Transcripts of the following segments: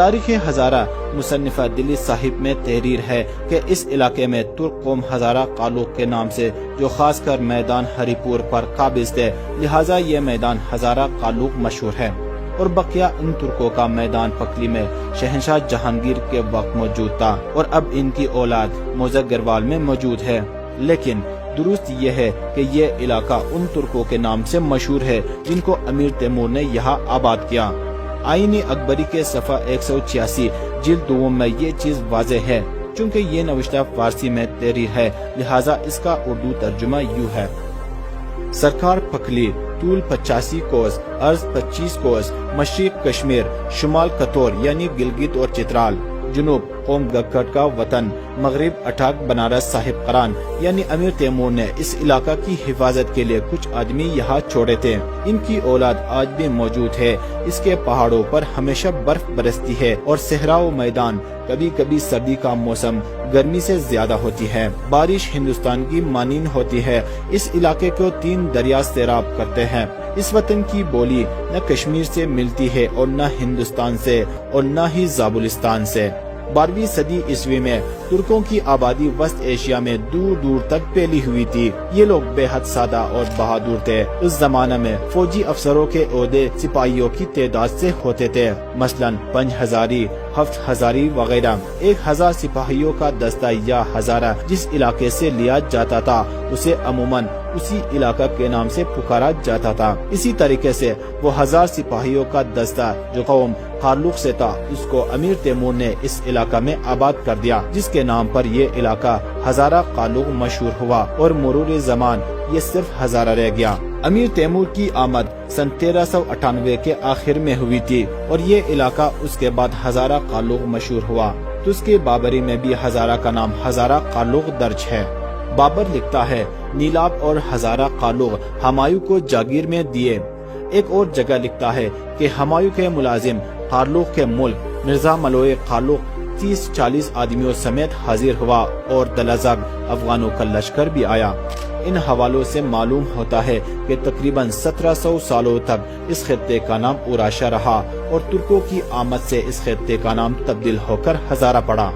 تاریخ ہزارہ مصنفہ دلی صاحب میں تحریر ہے کہ اس علاقے میں ترک قوم ہزارہ قالوق کے نام سے جو خاص کر میدان ہری پور پر قابض تھے، لہٰذا یہ میدان ہزارہ قالوق مشہور ہے، اور بقیہ ان ترکوں کا میدان پکلی میں شہنشاہ جہانگیر کے وقت موجود تھا، اور اب ان کی اولاد موزگروال میں موجود ہے۔ لیکن درست یہ ہے کہ یہ علاقہ ان ترکوں کے نام سے مشہور ہے جن کو امیر تیمور نے یہاں آباد کیا۔ آئین اکبری کے صفحہ 186 جلد دوم میں یہ چیز واضح ہے۔ چونکہ یہ نوشتہ فارسی میں تحریر ہے، لہٰذا اس کا اردو ترجمہ یوں ہے: سرکار پکلی، طول 85 کوس، عرض 25 کوس، مشرق کشمیر، شمال کتور یعنی گلگت اور چترال، جنوب قوم گکڑ کا وطن، مغرب اٹاک بنارس صاحب قران۔ یعنی امیر تیمور نے اس علاقہ کی حفاظت کے لیے کچھ آدمی یہاں چھوڑے تھے۔ ان کی اولاد آج بھی موجود ہے۔ اس کے پہاڑوں پر ہمیشہ برف برستی ہے اور صحرا و میدان کبھی کبھی سردی کا موسم گرمی سے زیادہ ہوتی ہے۔ بارش ہندوستان کی مانند ہوتی ہے۔ اس علاقے کو 3 دریا سیراب کرتے ہیں۔ اس وطن کی بولی نہ کشمیر سے ملتی ہے اور نہ ہندوستان سے اور نہ ہی زابلستان سے۔ 12ویں صدی عیسوی میں ترکوں کی آبادی وسط ایشیا میں دور دور تک پھیلی ہوئی تھی۔ یہ لوگ بے حد سادہ اور بہادر تھے۔ اس زمانے میں فوجی افسروں کے عہدے سپاہیوں کی تعداد سے ہوتے تھے، مثلاً 5 ہزاری، 7 ہزاری وغیرہ۔ 1000 سپاہیوں کا دستہ یا ہزارہ جس علاقے سے لیا جاتا تھا اسے عموماً اسی علاقہ کے نام سے پکارا جاتا تھا۔ اسی طریقے سے وہ 1000 سپاہیوں کا دستہ جو قوم قالوق سے تھا اس کو امیر تیمور نے اس علاقہ میں آباد کر دیا، جس کے نام پر یہ علاقہ ہزارہ قالوق مشہور ہوا اور مرور زمان یہ صرف ہزارہ رہ گیا۔ امیر تیمور کی آمد سن 1398 کے آخر میں ہوئی تھی اور یہ علاقہ اس کے بعد ہزارہ قالوق مشہور ہوا۔ تو اس کے بابری میں بھی ہزارہ کا نام ہزارہ قالوق درج ہے۔ بابر لکھتا ہے نیلاب اور ہزارہ قالوق ہمایوں کو جاگیر میں دیے۔ ایک اور جگہ لکھتا ہے کہ ہمایوں کے ملازم قالوق کے ملک مرزا ملوئے قالوق 30-40 آدمیوں سمیت حاضر ہوا اور دلزگ افغانوں کا لشکر بھی آیا۔ ان حوالوں سے معلوم ہوتا ہے کہ تقریباً 1700 سالوں تک اس خطے کا نام اوراشا رہا اور ترکوں کی آمد سے اس خطے کا نام تبدیل ہو کر ہزارہ پڑا۔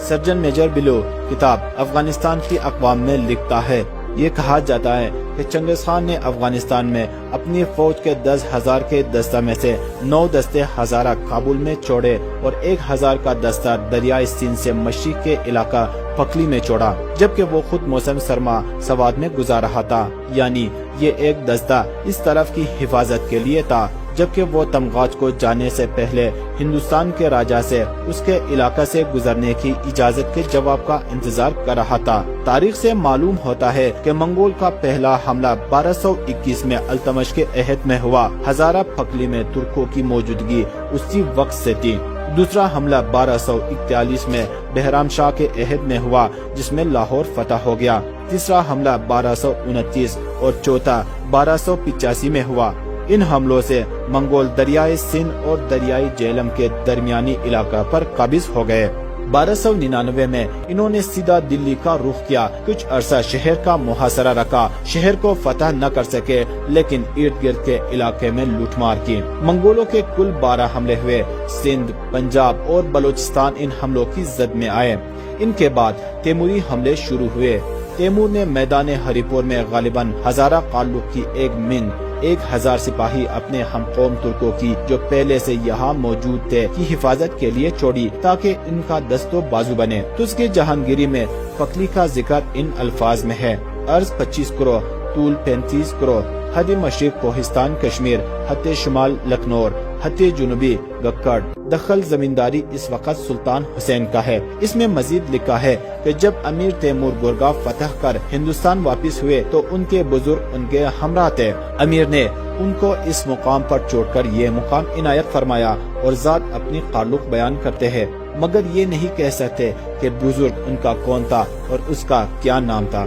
سرجن میجر بلو کتاب افغانستان کی اقوام میں لکھتا ہے، یہ کہا جاتا ہے کہ چنگیز خان نے افغانستان میں اپنی فوج کے 10,000 کے دستہ میں سے 9 دستے ہزارہ کابل میں چھوڑے اور 1000 کا دستہ دریائے سندھ سے مشرق کے علاقہ پکلی میں چھوڑا، جبکہ وہ خود موسم سرما سواد میں گزار رہا تھا۔ یعنی یہ ایک دستہ اس طرف کی حفاظت کے لیے تھا، جبکہ وہ تمغاج کو جانے سے پہلے ہندوستان کے راجا سے اس کے علاقہ سے گزرنے کی اجازت کے جواب کا انتظار کر رہا تھا۔ تاریخ سے معلوم ہوتا ہے کہ منگول کا پہلا حملہ 1221 میں التمش کے عہد میں ہوا۔ ہزارہ پکلی میں ترکوں کی موجودگی اسی وقت سے تھی۔ دوسرا حملہ 1241 میں بہرام شاہ کے عہد میں ہوا جس میں لاہور فتح ہو گیا۔ تیسرا حملہ 1229 اور چوتھا 1285 میں ہوا۔ ان حملوں سے منگول دریائے سندھ اور دریائے جہلم کے درمیانی علاقہ پر قابض ہو گئے۔ 1299 میں انہوں نے سیدھا دلی کا رخ کیا، کچھ عرصہ شہر کا محاصرہ رکھا، شہر کو فتح نہ کر سکے لیکن ارد گرد کے علاقے میں لوٹ مار کی۔ منگولوں کے کل 12 حملے ہوئے، سندھ، پنجاب اور بلوچستان ان حملوں کی زد میں آئے۔ ان کے بعد تیموری حملے شروع ہوئے۔ تیمور نے میدان ہری پور میں غالباً ہزارہ قالوق کی ایک من 1000 سپاہی اپنے ہم قوم ترکوں کی جو پہلے سے یہاں موجود تھے کی حفاظت کے لیے چھوڑی تاکہ ان کا دست و بازو بنے۔ تو اس کے جہانگیری میں پکلی کا ذکر ان الفاظ میں ہے: عرض 25 کرو، طول 35 کرو، حد مشرق کوہستان کشمیر، حد شمال لکھنور، حد جنوبی گکڑ۔ دخل زمینداری اس وقت سلطان حسین کا ہے۔ اس میں مزید لکھا ہے کہ جب امیر تیمور گرگاں فتح کر ہندوستان واپس ہوئے تو ان کے بزرگ ان کے ہمراہ تھے۔ امیر نے ان کو اس مقام پر چھوڑ کر یہ مقام عنایت فرمایا اور ذات اپنی قالوق بیان کرتے ہیں، مگر یہ نہیں کہہ سکتے کہ بزرگ ان کا کون تھا اور اس کا کیا نام تھا۔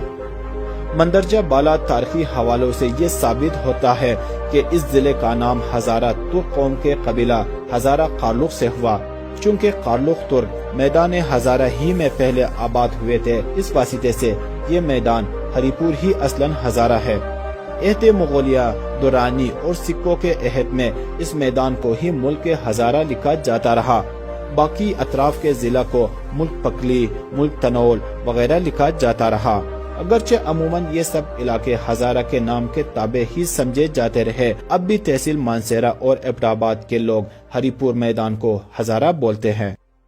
مندرجہ بالا تاریخی حوالوں سے یہ ثابت ہوتا ہے کہ اس ضلع کا نام ہزارہ ترک قوم کے قبیلہ ہزارہ قالوق سے ہوا، چونکہ قالوق ترک میدان ہزارہ ہی میں پہلے آباد ہوئے تھے۔ اس واسطے سے یہ میدان ہری پور ہی اصلاً ہزارہ ہے۔ عہد مغلیہ، دورانی اور سکوں کے عہد میں اس میدان کو ہی ملک ہزارہ لکھا جاتا رہا۔ باقی اطراف کے ضلع کو ملک پکلی، ملک تنول وغیرہ لکھا جاتا رہا۔ اگرچہ عموماً یہ سب علاقے ہزارہ کے نام کے تابع ہی سمجھے جاتے رہے، اب بھی تحصیل مانسہرہ اور ایبٹ آباد کے لوگ ہری پور میدان کو ہزارہ بولتے ہیں۔